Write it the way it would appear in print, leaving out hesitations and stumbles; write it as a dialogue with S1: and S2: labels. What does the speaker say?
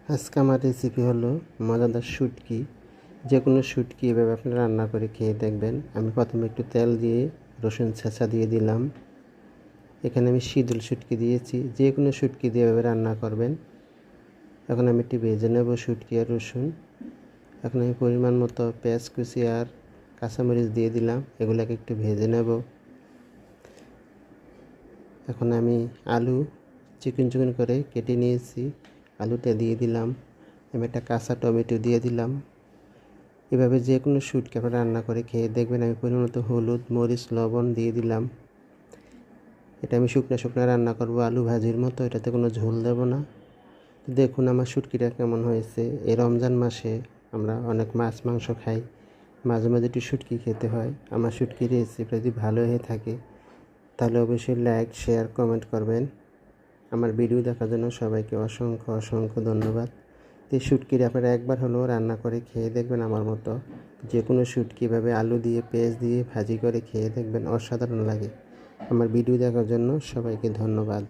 S1: আজকে আমার রেসিপি হলো মজাদার শুটকি। যে কোনো শুটকি এভাবে আপনারা রান্না করে খেয়ে দেখবেন। আমি প্রথমে একটু তেল দিয়ে রসুন ছেঁচা দিয়ে দিলাম। এখানে আমি শীতল শুটকি দিয়েছি। যে কোনো শুটকি দিয়ে এভাবে রান্না করবেন। এখন আমি একটু ভেজে নেব শুটকি আর রসুন। এখন আমি পরিমাণ মতো পেঁয়াজ কুচি আর কাঁচামরিচ দিয়ে দিলাম। এগুলোকে একটু ভেজে নেব। এখন আমি আলু চিকন চিকন করে কেটে নিয়েছি, আলুটা দিয়ে দিলাম। আমি একটা কাঁচা টমেটো দিয়ে দিলাম। এভাবে যে কোনো শুটকি আপনারা রান্না করে খেয়ে দেখবেন। আমি পরিমাণ মতো হলুদ মরিচ লবণ দিয়ে দিলাম। এটা আমি শুকনো শুকনো রান্না করব, আলু ভাজির মতো, এটাতে কোনো ঝোল দেব না। দেখুন আমার শুটকিটা কেমন হয়েছে। এই রমজান মাসে আমরা অনেক মাছ মাংস খাই, মাঝে মাঝে একটু শুটকি খেতে হয়। আমার শুটকির রেসিপিটা যদি ভালো হয়ে থাকে তাহলে অবশ্যই লাইক শেয়ার কমেন্ট করবেন। আমার ভিডিও দেখার জন্য সবাইকে অসংখ্য অসংখ্য ধন্যবাদ। এই শুটকির আপনারা একবার হলেও রান্না করে খেয়ে দেখবেন আমার মতো। যে কোনো শুটকি এভাবে আলু দিয়ে পেঁয়াজ দিয়ে ভাজি করে খেয়ে দেখবেন, অসাধারণ লাগে। আমার ভিডিও দেখার জন্য সবাইকে ধন্যবাদ।